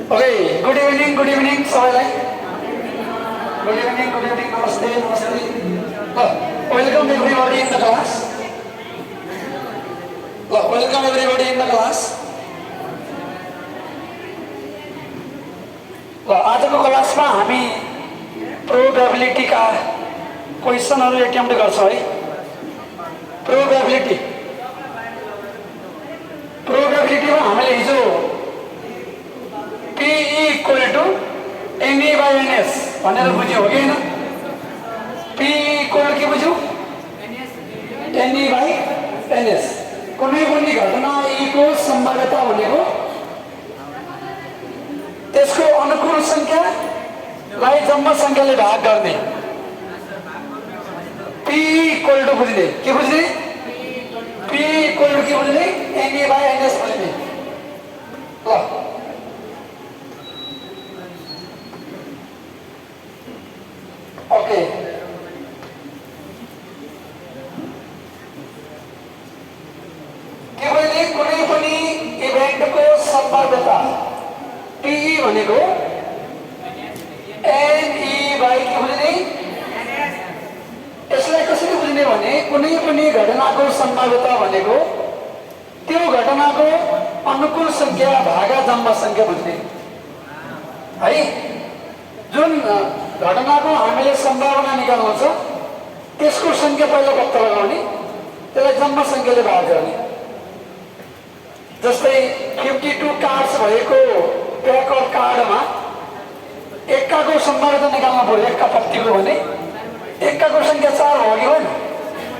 Okay, good evening, सबैलाई. Good evening, namaste, namaste. Welcome everybody in the class. Welcome everybody in the class. आजको क्लासमा हामी probability का क्वेश्चनहरु attempt गर्छौं है. प्रोबेबिलिटी में हामीले हिजो P equal to NE by NS भनेर बुझ्यौ हो कि हैन? P equal to के बुझ्यौ? NE by NS. कुनै पनि घटना E को सम्भाव्यता भनेको त्यसको अनुकूल संख्यालाई जम्मा संख्याले भाग गर्ने. P equal to बुझ्ने के बुझ्ने? P equal to के बुझ्ने? NE by NS बुझ्ने. ल ओके के भने कुनै पनि इभेन्टको सम्भाव्यता PE भनेको NE बाइ के बुझ्ने? यसलाई कसरी बुझ्ने भने कुनै पनि घटनाको सम्भाव्यता भनेको त्यो घटनाको अनुकूल संख्या भागा जम्मा संख्या बुझ्ने है. जुन घटनाको हामीले सम्भावना निकाल्नु छ त्यसको संख्या पहिला पत्ता लगाउने, त्यसलाई जम्मा संख्याले भाग गर्ने. जस्तै 52 कार्ड्स भएको प्याक अफ कार्डमा एक्काको सम्भावना निकाल्नु पर्यो, एक्का पत्तीको भने एक्काको संख्या 4 हो कि होइन?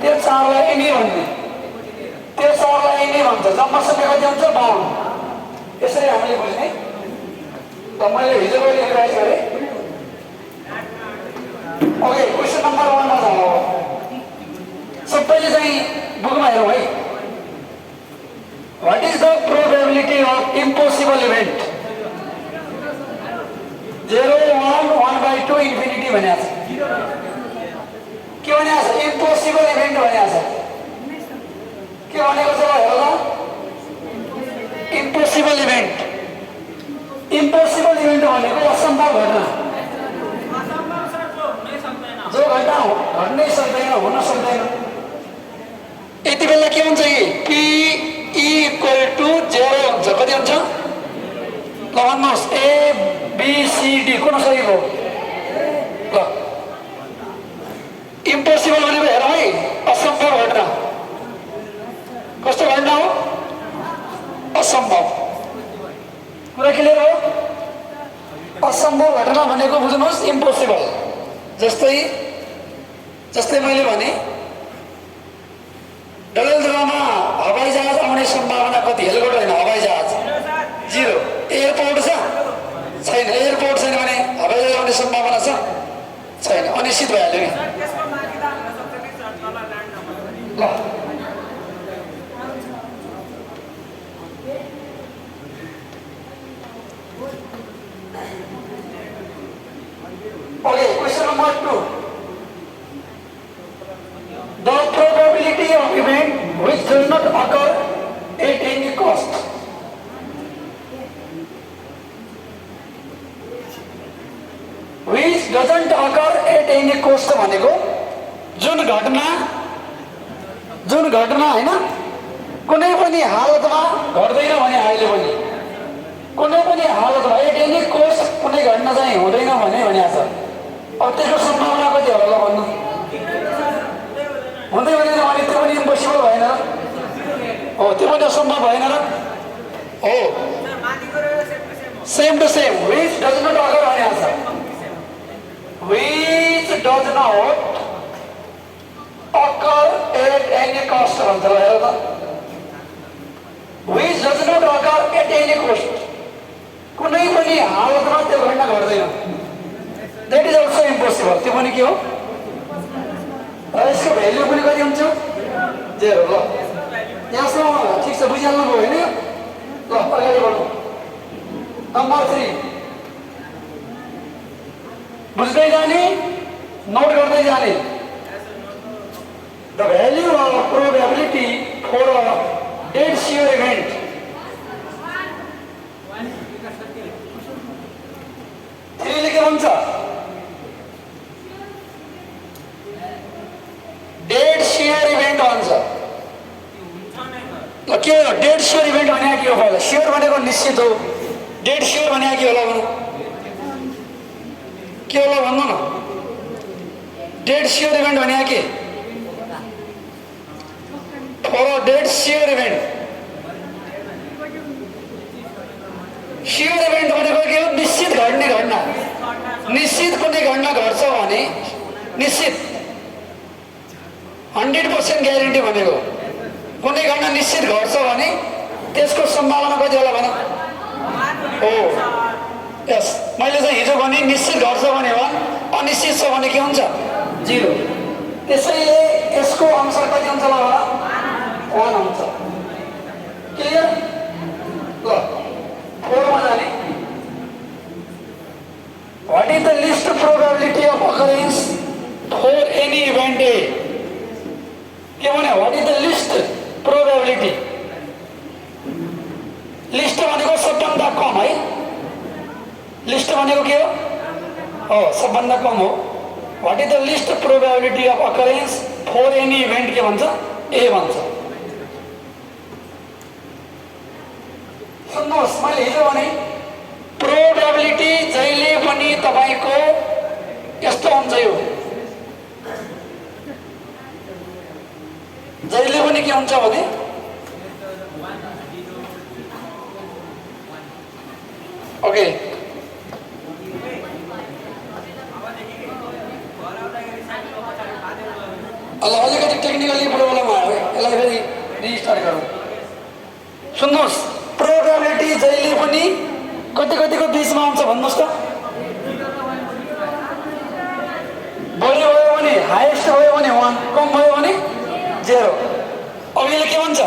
त्यो 4 लाई NE भन्ने, त्यो 4 लाई NE भन्छ. जम्मा संख्या कति हुन्छ? 52. यसरी हामीले बुझ्ने. त मैले हिजो पनि रिभाइज गरेँ. ओके, क्वेश्चन नम्बर 1 मा जाऊ. सबैले चाहिँ बुकमा हेरौँ है. What is the probability of impossible event? 0 1 1/2 infinity भनेको छ. के भनेको छ? इम्पोसिबल इभेन्ट भनेको छ. के भनेको छ हेर ल. Impossible event. इम्पोसिबल इभेन्ट भनेको असम्भव घटना, जो घटना घट्नै सक्दैन, हुन सक्दैन. यति बेला के हुन्छ कि P equal to 0 हुन्छ. कति हुन्छ? ल भन्नुहोस्. A B C D कुन सही हो? ल इम्पोसिबल भनेको हेरौँ है. असम्भव घटना. कस्तो घटना हो? असम्भव. कुरा क्लियर हो? असम्भव घटना भनेको बुझ्नुहोस् इम्पोसिबल. जस्तै मैले भने डडेलधुरामा हवाईजहाज आउने सम्भावना कति? हेलिकप्टर होइन, हवाईजहाज 0. एयरपोर्ट छ? छैन. एयरपोर्ट छैन भने हवाईजहाज आउने सम्भावना छ? छैन. अनिश्चित भइहाल्यो नि. ल okay, question number 2. The probability of event which does not occur at any cost. Which doesn't occur at any cost भनेको जुन घटना हैन कुनै पनि हालतमा घट्दैन भने अहिले पनि कुनै पनि हालतमा एट एनी कोस्ट कुनै घटना चाहिँ हुँदैन भने भनेको छ. अब त्यसको सम्भावना कति होला ल भन्नु? हुँदै हुँदैन भने त्यो पनि इम्पोसिबल भएन र? हो, त्यो पनि असम्भव भएन र? हो, same to same. Which does not occur भनेको छ. Which does not occur at any cost भन्छ. ल हेर त. Which does not occur at any cost. कुनै पनि हालतमा त्यो घटना घट्दैन. That is also impossible. त्यो पनि के हो? यसको भ्याल्यु पनि कति हुन्छ? 0. ल यहाँसम्म ठिक छ, बुझिहाल्नु भयो होइन? ल अगाडि बढौँ. नम्बर 3 बुझ्दै जाने, नोट गर्दै जाने. The value of probability for a dead sure event यो डेड स्योर इभेन्ट भने के हो पहिला? स्योर भनेको निश्चित हो, डेड स्योर भने के होला भनौँ? के होला भन्नु न? डेड स्योर इभेन्ट भने के? For a dead sure event, sure event भनेको के हो? निश्चित घट्ने घटना। निश्चित कुनै घटना घट्छ भने निश्चित 100% ग्यारेन्टी भनेको कुनै घटना निश्चित घट्छ भने त्यसको सम्भावना कति होला भन? हो यस, मैले चाहिँ हिजो भने निश्चित घट्छ भने 1, अनिश्चित छ भने के हुन्छ? 0। त्यसैले यसको अनुसार कति हुन्छ ल? 1 हुन्छ। क्लियर? ल 4 मा जाने। What is the least probability of occurrence for any event A? के भने? What is the least probability? List भनेको सबभन्दा कम है। लिस्ट भनेको के हो? सबभन्दा कम हो। What is the least probability of occurrence for any event के भन्छ? A भन्छ। सुन्नुहोस्, मैले हिजो भने प्रोबेबिलिटी जहिले पनि तपाईको यस्तो हुन्छ, यो जहिले पनि के हुन्छ भने ओके अलिकति टेक्निकली प्रब्लम आयो, यसलाई फेरि रिस्टार्ट गरौँ। सुन्नुहोस्, प्रोबेबिलिटी जहिले पनि कति कतिको बिचमा आउँछ भन्नुहोस् त? बढी भयो भने हाइएस्ट भयो भने 1, कम भयो भने 0। अघिले के भन्छ?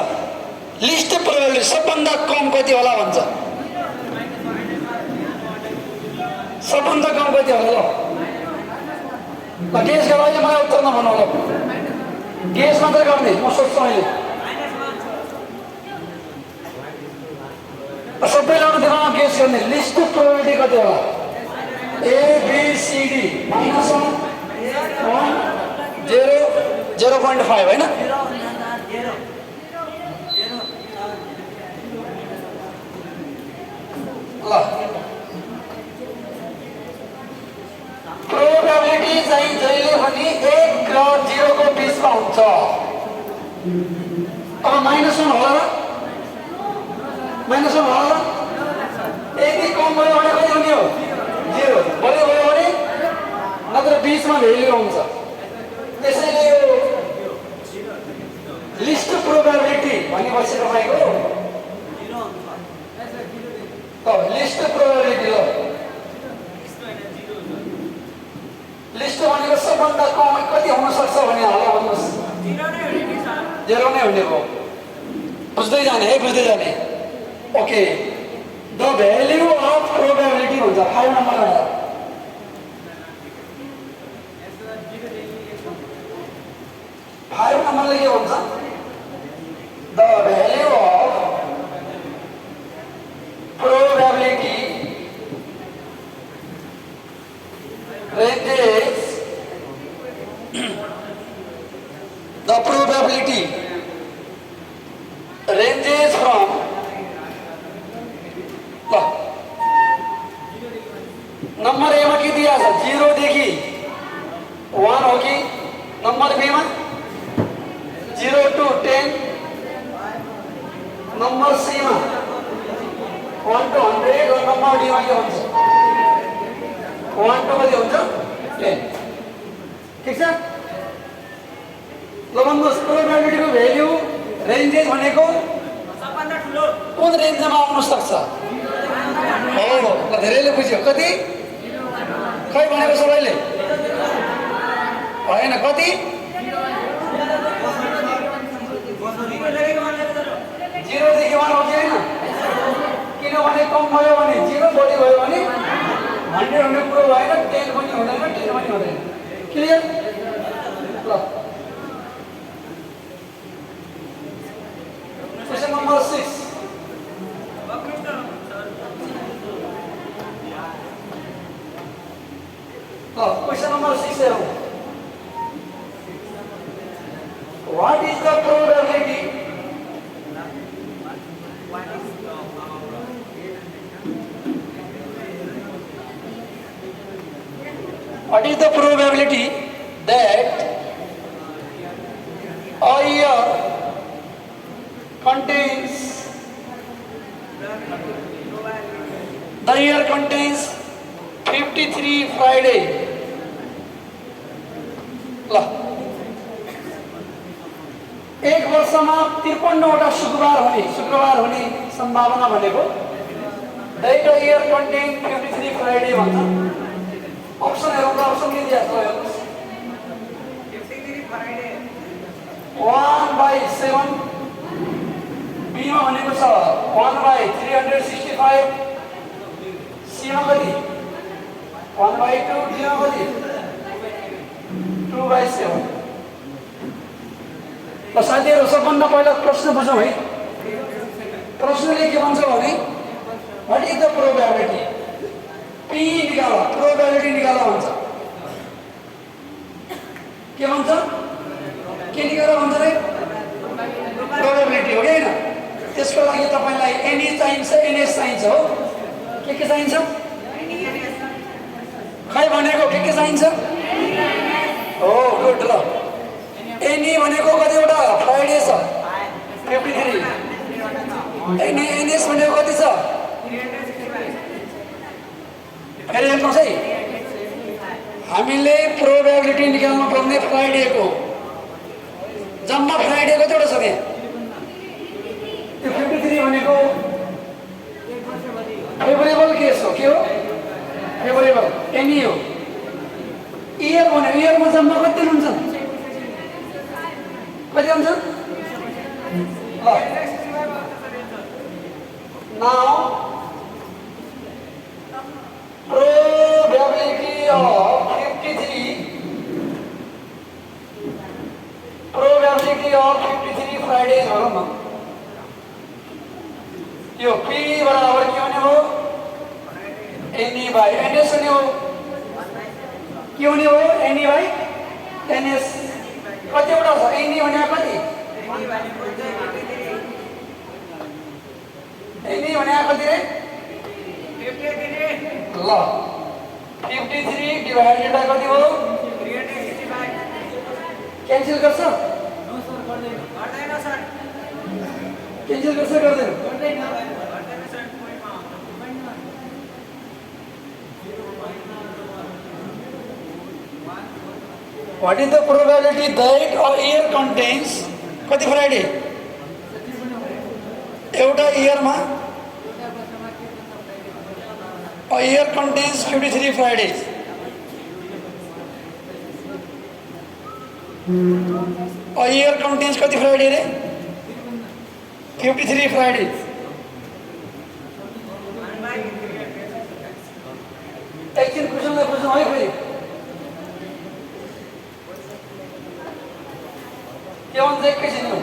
लिस्ट प्रोबेबिलिटी सबभन्दा कम कति होला भन्छ? सबभन्दा कम कति होला? ल गेस गर, अहिले मलाई उत्तर नभन्नु होला, गेस मात्रै गर्ने, म सोध्छु अहिले। सबैलाई दिमागमा गेस गर्ने, लिस्ट प्रोबेबिलिटी कति होला? ABCD -1, 0, 0.5 होइन? ल प्रोबेबिलिटी चाहिँ जहिले पनि 1 र 0 को बिचमा हुन्छ। अब -1 होला र? -1 होला र? यदि कम भयो भने कति हुने हो? 0। बढी भयो भने नत्र बिचमा भेल्यु हुन्छ। त्यसैले यो लिस्ट प्रोबेबिलिटी भनेपछि तपाईको लिस्ट प्रोबेबिलिटी हो। लिस्ट भनेको सबभन्दा कम कति हुन सक्छ भने होला भन्नुहोस्? 0 नै हुने हो। बुझ्दै जाने है, बुझ्दै जाने। Okay, the value of probability हुन्छ 5 नम्बरमा। 5 नम्बरले के भन्छ? The value of probability ranges the probability ranges from number A में के दिया था 0 देखी 1 होगी, नंबर बी में 0 to 10, नंबर सी में 1 to 100 और नंबर डी में क्या होता है? 1 to कति हुन्छ? 10। ठीक छ? ल भन्नुहोस्, प्रोबेबिलिटीको भ्याल्यु रेन्जेस भनेको सबभन्दा ठुलो कुन रेन्जमा आउन सक्छ? हो, ल धेरैले बुझ्यो। कति? खै भनेको सबैले? हैन, कति? 0 देखि 1 हो कि हैन? किनभने कम भयो भने 0, बढी भयो भने 100 हुने कुरो भएन, 10 पनि हुँदैन, 10 पनि हुँदैन। क्लियर? ल क्वेशन नंबर 6। क्वेशन नंबर 6 है। What is the probability What is the probability that a year contains the year contains 53 Friday? ल एक वर्षमा 53वटा शुक्रबार हुने सम्भावना भनेको that a year contain 53 Friday भन्छ। अप्सन हेरौँ त अप्सन के दिएको छ हेर्नुस् 53 फ्राइडे 1/7 बी मा भनेको छ 1/365 सी मा कति 1/2 डी मा कति 2/7 ल साथीहरु सबभन्दा पहिला प्रश्न बुझौँ है। प्रश्नले के भन्छ भने what is the probability P निकाल प्रोबेबिलिटी निकाल भन्छ। के भन्छ के निकाल भन्छ रे प्रोबेबिलिटी हो कि हैन। त्यसको लागि तपाईलाई एनी चाहिन्छ एनएस चाहिन्छ हो के चाहिन्छ खै भनेको के चाहिन्छ हो गुड ल एनी भनेको कतिवटा फ्राइडे छ 53 एनी एनएस भनेको कति छ फेरि हेर्नुहोस् है हामीले प्रोबेबिलिटी निकाल्नु पर्ने फ्राइडेको जम्मा फ्राइडे कतिवटा छ त्यहाँ त्यो 53 भनेको फेभरेबल केस हो के हो फेभरेबल एनी हो। इयर भनेको इयरमा जम्मा कति हुन्छ कति हुन्छ ल नाउ probability of 53 Fridays हो न यो p बराबर के हुने हो any by ns हुने हो के हुने हो any by ns कतिवटा छ any भने कति any भने कति रे 53 ल 53 डिवाइडेड बाइ कति हो 365 क्यान्सल गर्छ नो सर गर्दैन सर क्यान्सल गर्छ गर्दैन sir What is the probability that a year contains कति फ्राइडे एउटा इयरमा a year contains 53 Fridays. A year contains कति फ्राइडे रे 53 Fridays. एकछिन क्वेसनलाई बुझ्नु है फेरि के भन्छ एकैछिन हो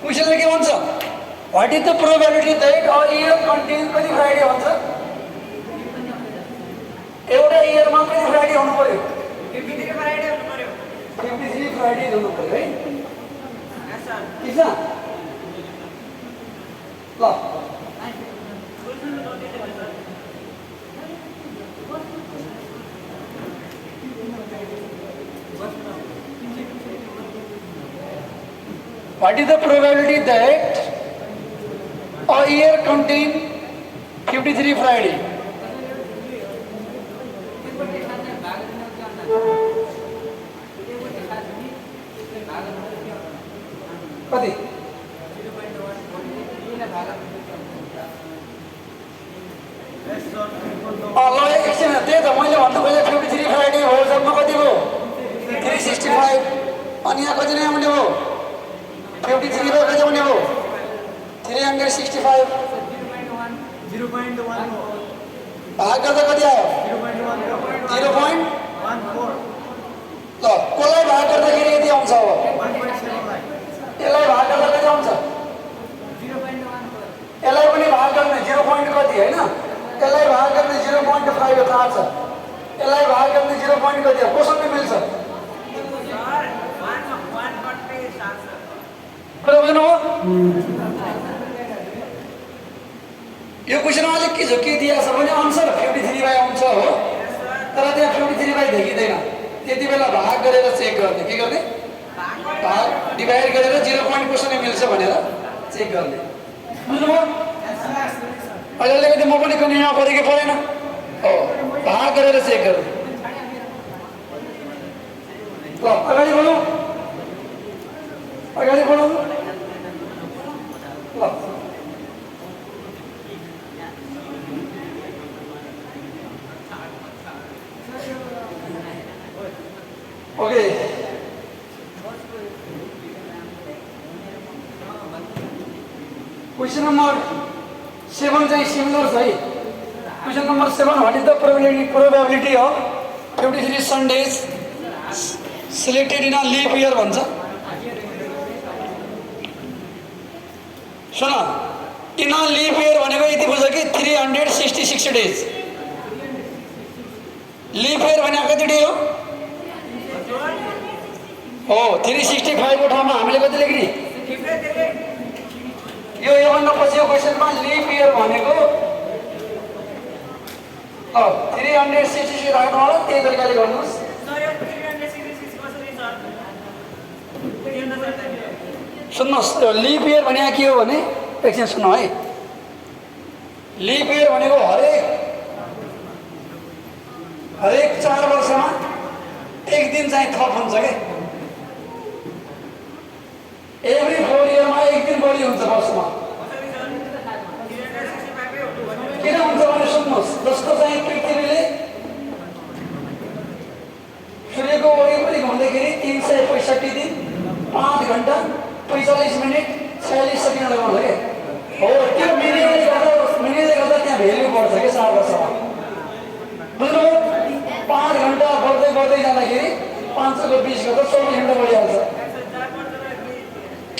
क्वेसनले के भन्छ what is the probability that a year contents कति फ्राइडे भन्छ एउटा इयरमा कति फ्राइडे हुनु पर्यो 53 फ्राइडे हुनु पर्यो 53 फ्राइडे हुनु पर्यो है यस सर के छ ल What is the probability that a year contains 53 Friday? कति ल एकछिन त्यही त मैले भन्नु खोजेँ 53 फ्राइडे हो जम्मा कति हो 365 अनि यहाँ कति नै आउने हो 53 by कति आउने हो 365 0.1 भाग गर्दा कति आयो 0.14 ल कसलाई भाग गर्दाखेरि यति आउँछ अब यसलाई भाग गर्दा कति आउँछ कति होइन यसलाई भाग गर्ने 0.5 थाहा छ यसलाई भाग गर्ने 0. कति हो कोसँग मिल्छ कुरा बुझ्नु हो यो क्वेसनमा अलिक के छ के दिएको छ भने आन्सर 53 आउँछ हो तर त्यहाँ 53 देखिँदैन त्यति बेला भाग गरेर चेक गर्ने के गर्ने भाग डिभाइड गरेर 0. कोसँग मिल्छ भनेर चेक गर्ने बुझ्नुभयो अहिले अलिकति म पनि कन्टिन्यूमा परेँ कि परेन हो भाग गरेर चेक गर्ने ल अगाडि बढौँ ल ओके क्वेसन नम्बर 7 चाहिँ सिमिलर छ है question number 7 what is the probability of 53 Sundays selected in a leap year भन्छ सुन इन अ लिप इयर भनेको यति बुझ कि 366 डेज लिप इयर भनेको कति डे हो 365 को ठाउँमा हामीले कति लेख्ने यो योभन्दा पछिको क्वेसनमा लिप इयर भनेको 366 राख्नु होला त्यही तरिकाले गर्नुहोस् सुन्नुहोस् लिप इयर भनेको के हो भने एकछिन सुन्नु है लिप इयर भनेको हरेक 4 वर्षमा एक दिन चाहिँ थप हुन्छ क्या एभ्री 4 इयरमा एक दिन बढी हुन्छ वर्षमा किन हुन्छ भने सुन्नुहोस् जस्तो चाहिँ पृथ्वीले सूर्यको वरिपरि घुम्दाखेरि 365 दिन 5 घण्टा 45 मिनट 46 सेकेन्ड लगाउँछ क्या हो त्यो मिनेटले गर्दा त्यहाँ भेल्यु बढ्छ क्या 4 वर्षमा बुझ्नुभयो 5 घण्टा बढ्दै जाँदाखेरि 5 को 20 गर्दा 24 घण्टा बढिहाल्छ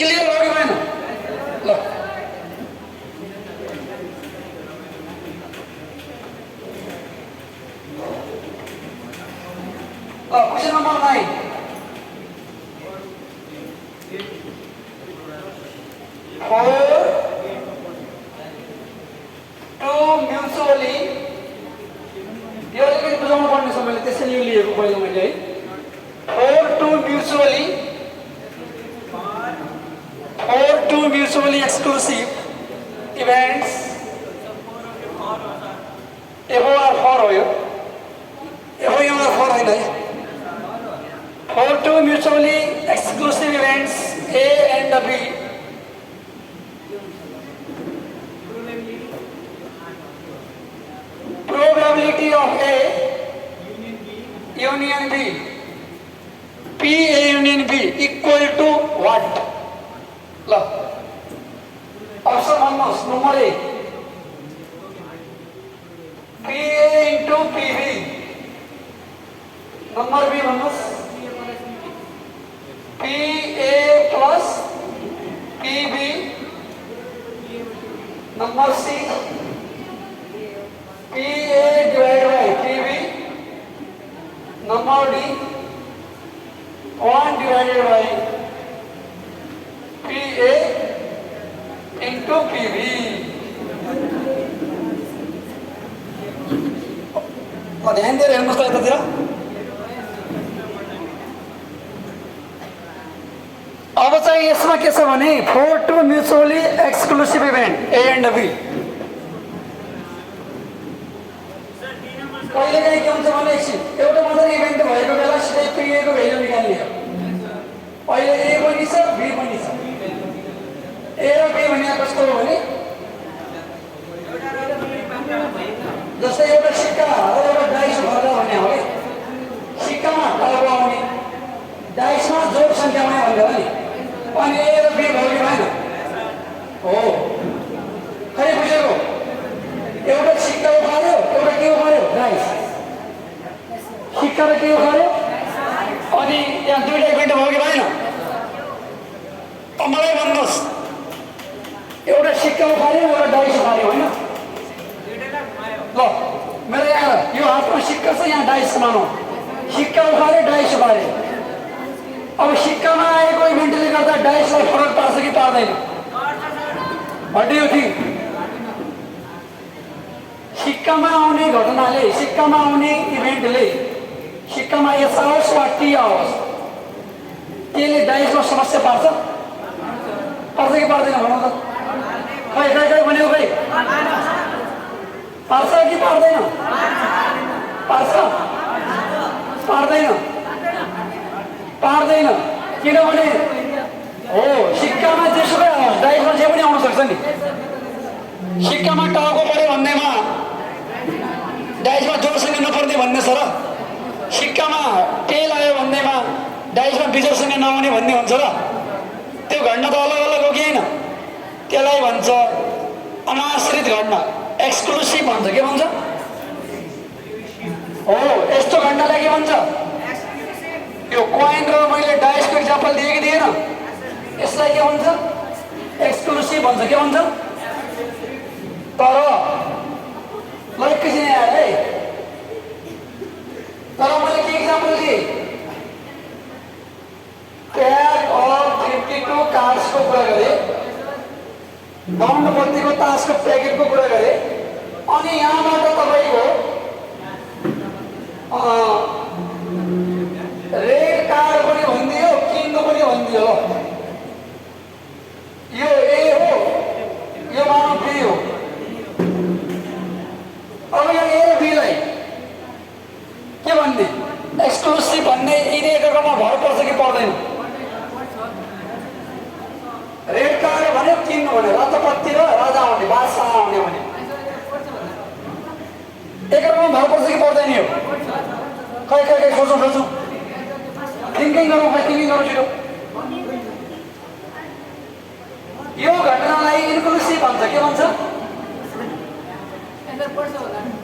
क्लियर भयो कि भएन ल question number 9 for to mutually यो अलिकति बुझाउनु पर्ने छ मैले त्यसैले यो लिएको पहिला मैले है for two mutually exclusive events FOR हो यो FOR होइन है for two mutually exclusive events A and B probability of A union B P A union B equal to what? ल ऑप्शन भन्नुहोस् number A PA into PB number B भन्नुहोस् PA plus PB number C PA divided by PB number D 1 divided by PA into PB ध्यान दिएर हेर्नुहोस् त यतातिर अब चाहिँ यसमा के छ भने for two mutually exclusive event A and B कहिलेकाहीँ के हुन्छ भने एउटा मात्रै इभेन्ट भएको बेला सिधै PA को भ्यालु निकाल्ने हो अहिले A पनि छ B पनि छ A र B भनेको कस्तो हो भने जस्तै एउटा सिक्का र एउटा डाइस भर्दा भन्ने हो कि सिक्कामा टाउको आउने डाइसमा जोड सङ्ख्यामा भन्दा नि अनि A र B भयो कि भएन हो खै बुझेको एउटा सिक्का उखाल्यो एउटा के उखाल्यो डाइस सिक्का र के उखाल्यो अनि यहाँ दुईटा इभेन्ट भयो कि भएन मलाई भन्नुहोस् एउटा सिक्का उखाल्यो एउटा डाइस उखाल्यो होइन ल मेरो यहाँ यो हातमा सिक्का छ, यहाँ डाइस मानौँ, सिक्का उखाले डाइस उखाले। अब सिक्कामा आएको इभेन्टले गर्दा डाइसलाई फरक पार्छ कि पार्दैन? हड्डी सिक्कामा आउने घटनाले, सिक्कामा आउने इभेन्टले, सिक्कामा एस आओस् वा टी आओस्, त्यसले डाइसमा समस्या पार्छ कि पार्दैन भनौँ त? खै खै खै भनेको खै पार्छ कि पार्दैन? पार्छ? पार्दैन किनभने हो सिक्कामा जेसुकै आओस्, डाइसमा जे पनि आउन सक्छ नि। सिक्कामा टाउको पऱ्यो भन्नेमा डाइसमा जोरसँग नपर्ने भन्ने छ र सिक्कामा तेल आयो भन्नेमा डाइसमा बिजोरसँग नआउने भन्ने हुन्छ र? त्यो घटना त अलग अलग हो कि होइन? त्यसलाई भन्छ अनाश्रित घटना, एक्सक्लुसिभ भन्छ। के भन्छ? हो यस्तो घटनालाई के भन्छ? यो कोइन र मैले डाइसको इक्जाम्पल दिएँ कि दिएन? यसलाई के भन्छ? एक्सक्लुसिभ भन्छ। के भन्छ? तर ल एकैछिन आएर है, तर मैले के इक्जाम्पल दिएँ? प्याक अफ 52 कार्ड्सको कुरा गरेँ, दण्डपत्तीको तासको प्याकेटको कुरा गरेँ, अनि यहाँबाट तपाईँको रेड कार्ड पनि भनिदियो, किङको पनि भनिदियो। ल यो ए हो, यो मानव बी हो। अब यहाँ ए र बीलाई के भन्ने? एक्सक्लुसिभ भन्ने यिनी एकअर्कामा भर पर्छ कि पर्दैन? रेड कार्ड भन्यो, किङ भन्यो, रातोपत्ती र राजा आउने, बादशाह आउने भने एकअर्कामा भर पर्छ कि पर्दैन? यो खै खै खै सोचौँ थिङ्किङ गरौँ, खै थिङ्किङ गरौँ छिटो। यो घटनालाई इन्क्लुसिभ भन्छ। के भन्छ?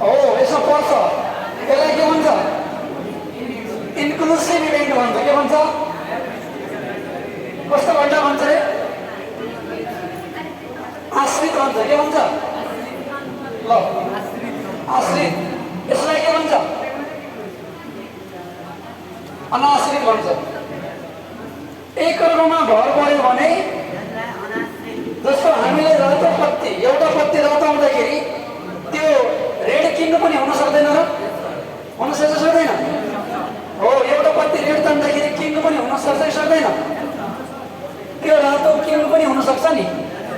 हो यसमा पर्छ, यसलाई के भन्छ? इन्क्लुसिभ इभेन्ट भन्छ। के भन्छ? कस्तो घटना भन्छ रे? आश्रित भन्छ। के भन्छ? ल आश्रित, यसलाई के भन्छ? अनाश्रित भन्छ। एकअर्कामा भर पर्यो भने जस्तो हामीले रातो पत्ती, एउटा पत्ती रातो आउँदाखेरि त्यो रेड किङ पनि हुन सक्दैन र? हुन सक्छ सक्दैन? हो एउटा पत्ती रेड तान्दाखेरि किङ पनि हुन सक्छ कि सक्दैन? त्यो रातो किङ पनि हुन सक्छ नि।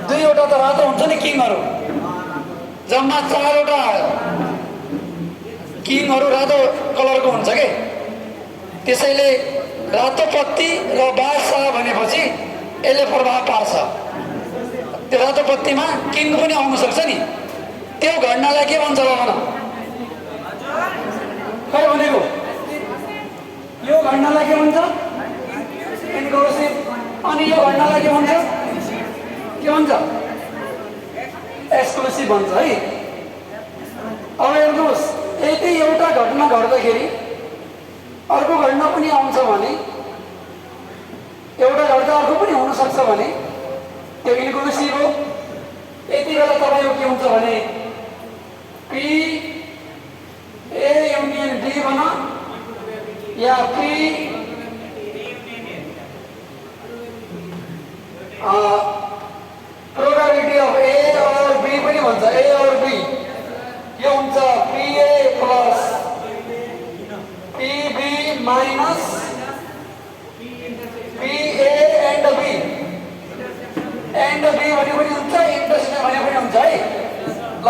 दुईवटा त रातो हुन्छ नि किङहरू, जम्मा 4वटा किङहरू रातो कलरको हुन्छ के। त्यसैले रातो पत्ती र बादशाह भनेपछि यसले प्रभाव पार्छ। त्यो रातो पत्तीमा किङ पनि आउन सक्छ नि। त्यो घटनालाई के भन्छ ल भन? खै भनेको यो घटनालाई के भन्छ? इन्क्लुसिभ। अनि यो घटनालाई के भन्छ? के भन्छ? एक्सक्लुसिभ भन्छ है। अब हेर्नुहोस्, यदि एउटा घटना घट्दाखेरि अर्को घटना पनि आउँछ भने, एउटा घट्दा अर्को पनि हुन सक्छ भने त्यो इन्क्लुसिभ हो। यति बेला तपाईँको के हुन्छ भने पी ए युनियन डी बना या P probability of A or B पनि भन्छ। ए और बी यो हुन्छ P A plus P minus P A and B. And B भने पनि हुन्छ, इन्टरसेक्सन भने पनि हुन्छ है। ल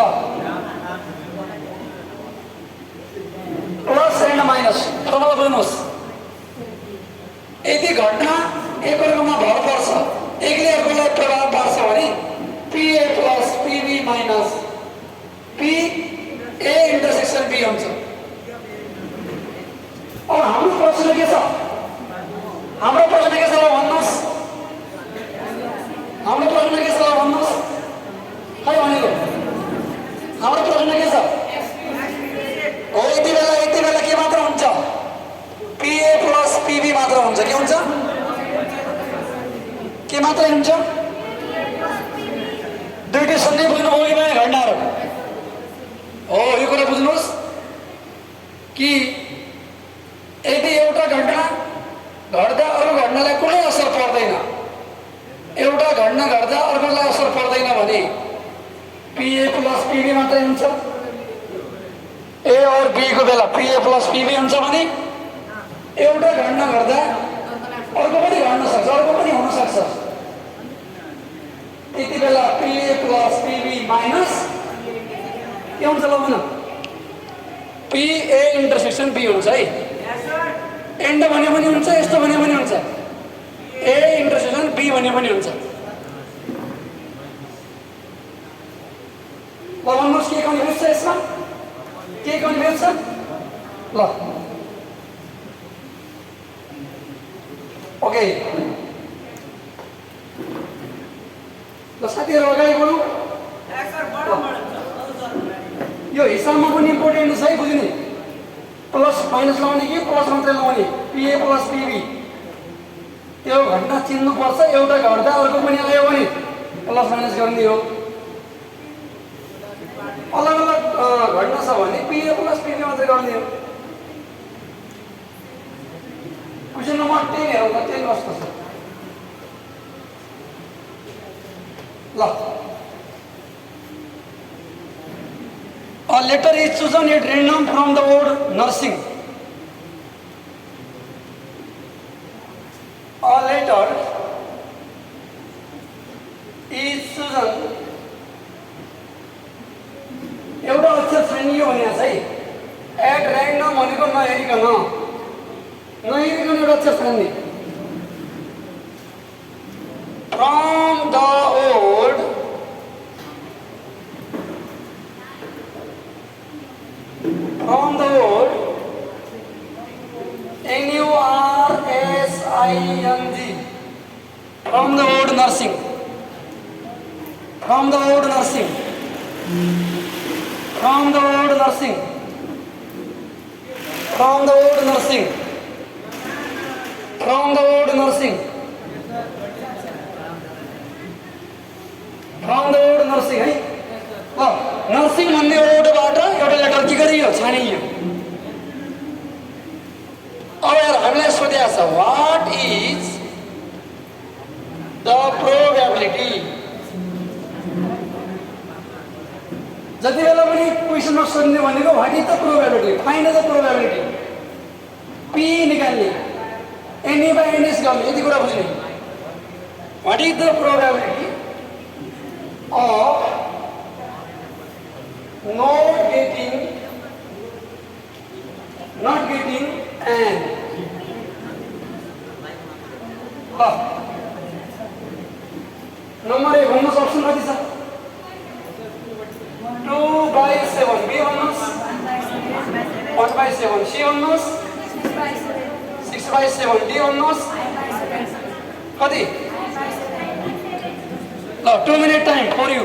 प्लस एन्ड माइनस तल बुझ्नुहोस्। यदि घटना एकअर्कामा भर पर्छ, एकले अर्कोलाई प्रभाव पार्छ भने P A plus P minus P A intersection B हुन्छ। अब हाम्रो प्रश्न के छ? हाम्रो प्रश्न के छ ल भन्नुहोस्? हाम्रो प्रश्न के छ ल भन्नुहोस्? खै भनेको हाम्रो प्रश्न के छ? हो यति बेला के मात्र हुन्छ? पिए प्लस पिबी मात्र हुन्छ। के हुन्छ? के मात्रै हुन्छ? दुईटै सन्धि बुझ्नुभयो कि भएन घटनाहरू? हो यो कुरा कि यदि एउटा घटना घट्दा अरू घटनालाई कुनै असर पर्दैन, एउटा घटना घट्दा अर्कोलाई असर पर्दैन भने पिए प्लस पिबी मात्रै हुन्छ। ए और बी को बेला पिए प्लस पिबी हुन्छ भने एउटा घटना घट्दा अर्को पनि घट्न सक्छ, अर्को पनि हुन सक्छ। त्यति बेला पिए प्लस पिबी माइनस के हुन्छ ल भन, पिए इन्टरसेक्सन बी हुन्छ है। एन्ड भन्यो भने हुन्छ, यस्तो भन्यो भने हुन्छ, ए इन्टरसेक्सन बी भन्यो भने हुन्छ। ल भन्नुहोस् के कन्फ्युज छ यसमा, के कन्फ्युज छ? ल ओके ल साथीहरू अगाडि बढौँ। यो हिसाबमा पनि इम्पोर्टेन्ट छ है, बुझ्ने। प्लस माइनस लगाउने कि प्लस मात्रै लगाउने, पिए प्लस पिबी त्यो घटना चिन्नुपर्छ। एउटा घट्दा अर्को पनि आयो भने प्लस माइनस गर्ने हो। अलग अलग घटना छ भने पिए प्लस पिबी मात्रै गर्ने हो। क्वेसन नम्बर 10 हेरौँ त, 10 कस्तो छ ल। A letter is chosen at random from the word nursing. A letter is chosen, एउटा अक्षर छानियो भने है, एट ऱ्यान्डम भनेको नहेरिकन एउटा अक्षर छान्ने। From the word from the word nursing, from the word nursing, from the word nursing, from the word nursing, from the word nursing, from the word nursing, from the word nursing है। Nursing भन्ने वर्डबाट एउटा letter के गरियो, छानियो। अब यार हामीलाई सोधेको छ व्हाट इज द प्रोबेबिलिटी। जति बेला पनि क्वेसनमा सोध्ने भनेको what is the probability, find the probability. P निकाल्ने, एनी बाई एनएस गर्ने, यति कुरा बुझ्ने। What is the probability of not getting an number 1 भन्नुहोस्, अप्सन कति छ? 2/7, बी भन्नुहोस् 1/7, सी भन्नुहोस् 6/7, डी भन्नुहोस् कति? ल 2 minute time for you.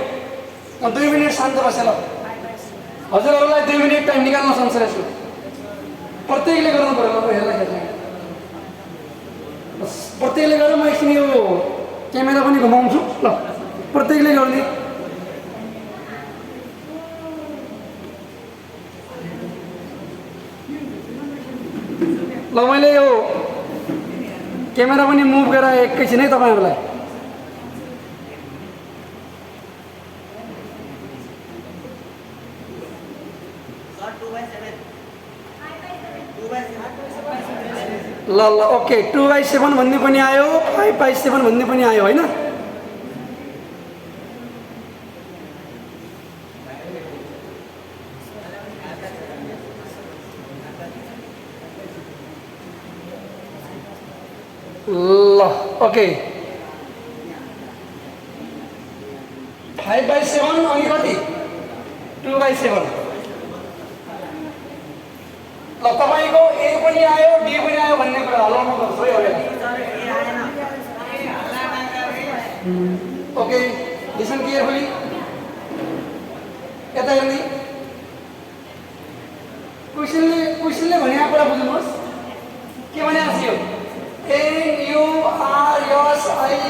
2 minute शान्त बसेर ल हजुरहरूलाई 2 मिनट टाइम निकाल्न सक्छ यसो। प्रत्येकले गर्नु पर्यो। ल हेर्ला प्रत्येकले गरेर म एकछिन यो क्यामेरा पनि घुमाउँछु। ल प्रत्येकले गर्ने। ल मैले यो क्यामेरा पनि मुभ गराएँ एकैछिन है तपाईँहरूलाई। ल ल ओके 2/7 भन्ने पनि आयो, 5/7 भन्ने पनि आयो होइन। ल ओके 5/7 अनि कति 2/7। ल तपाईको ए पनि आयो डी पनि आयो भन्ने कुरा हल्लाउनु पर्छ है अहिले। ओके लिसन केयरफुली, यता हेर्ने। क्वेसनले भनेको कुरा बुझ्नुहोस्। के भनेको छ यो?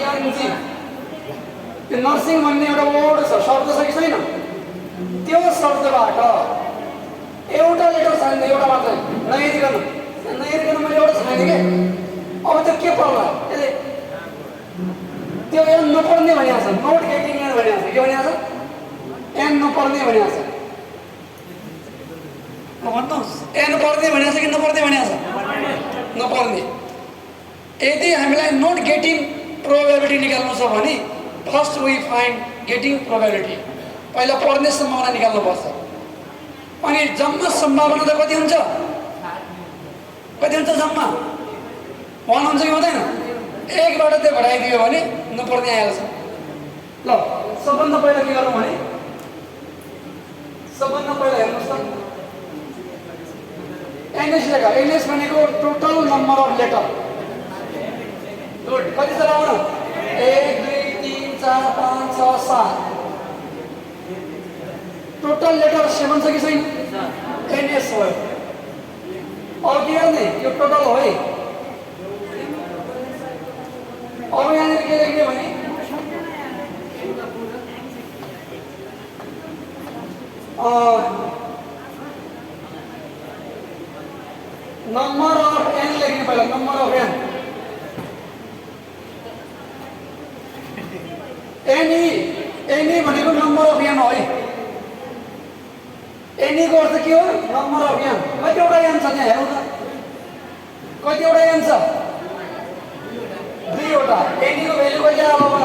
NURSING। त्यो नर्सिङ भन्ने एउटा वर्ड छ, शब्द छ कि छैन? त्यो शब्दबाट एउटा लेटर छान्ने, एउटा मात्रै। नहेरिकन मैले एउटा छैन कि अब त्यो के पर्ला यसले त्यो एन नपर्ने भनेको छ नोट गेटिङ एन भनेको छ के भनेको छ एन नपर्ने भनेको छ भन्नुहोस् एन पर्ने भनेको छ कि नपर्ने भनेको छ नपर्ने यदि हामीलाई नोट गेटिङ प्रोबेबिलिटी निकाल्नु छ भने first we find getting probability पहिला पर्ने सम्भावना निकाल्नुपर्छ अनि जम्मा सम्भावना त कति हुन्छ जम्मा 1 हुन्छ कि हुँदैन 1 बाट त्यो घटाइदियो भने नपर्ने आइहाल्छ ल सबभन्दा पहिला के गर्नु भने सबभन्दा पहिला हेर्नुहोस् त एनएस लेख एनएस भनेको total number of letter good कति छ आउनु 1 2 3 4 5 6 7 टोटल लेटर 7 छ कि छैन एनएस हो अब के गर्ने यो टोटल हो है अब यहाँनिर के लेख्ने भने नम्बर अफ एन लेख्ने पहिला नम्बर अफ एन एनी भनेको नम्बर अफ एन हो है एनीको अर्थ के हो नम्बर अफ एन कतिवटा एन छ त्यहाँ हेरौँ त कतिवटा एन छ 2 वटा एनीको भ्यालु कति आयो भन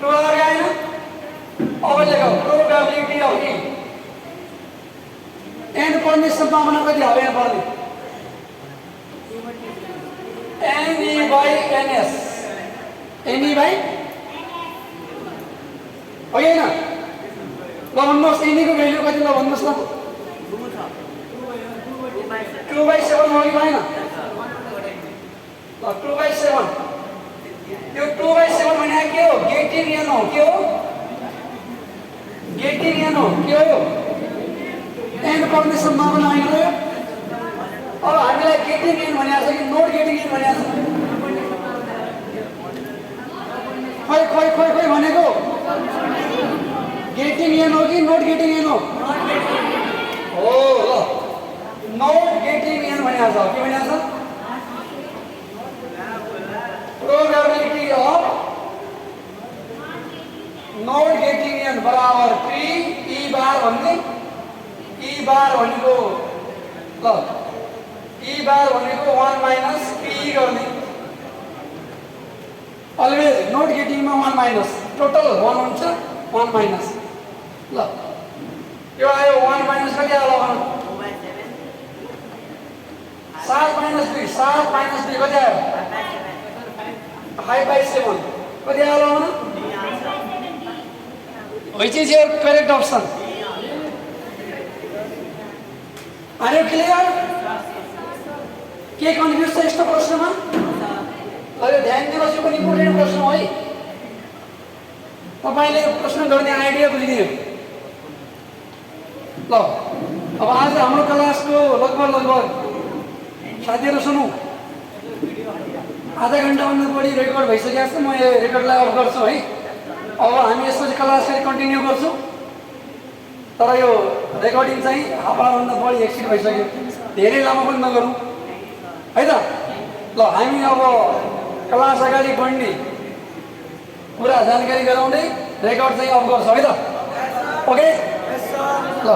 2 आएन अब लेख प्रोबेबिलिटी अफ ई एन पर्ने सम्भावना कति हो यहाँ पर्ने any by NS any by हो कि होइन ल भन्नुहोस् एनीको भ्यालु कति ल भन्नुहोस् न 2/7 हो कि भएन ल 2/7 यो 2/7 भने के हो गेटिङ एन हो के हो गेटिङ एन हो के हो एन पर्ने सम्भावना आइरह्यो अब हामीलाई गेटिङ एन भनेको छ कि नोट गेटिङ एन भनेको छ खोइ भनेको गेटिङ एन हो कि नोट गेटिङ एन हो ल नोट गेटिङ एन भनेको छ के भनेको छ probability of not getting an बराबर पी ई बार भन्ने ई बार भनेको ल ई बार भनेको 1 माइनस पी गर्ने अलवेज नोट गेटिङमा 1 माइनस टोटल 1 हुन्छ 1 माइनस ल यो आयो 1 माइनस कति आयो भन 7 माइनस 2 कति आयो 5/7 कति आयो भन which is your correct option are you clear के कन्फ्युज छ यस्तो प्रश्नमा अरे ध्यान दिनुहोस् यो पनि इम्पोर्टेन्ट प्रश्न हो है तपाईले प्रश्न गर्ने आइडिया बुझिदियो ल अब आज हाम्रो क्लासको लगभग साथीहरु सुनौ आधा घण्टाभन्दा बढी रेकर्ड भइसकेको छ म यो रेकर्डलाई अफ गर्छु है अब हामी यसपछि क्लास फेरि कन्टिन्यू गर्छौं तर यो रेकर्डिङ चाहिँ हाफ आवरभन्दा बढी एक्सिड भइसक्यो धेरै लामो पनि नगरौँ है त ल हामी अब क्लास अगाडि बढ्ने कुरा जानकारी गराउँदै रेकर्ड चाहिँ अफ गर्छौँ है त ओके ल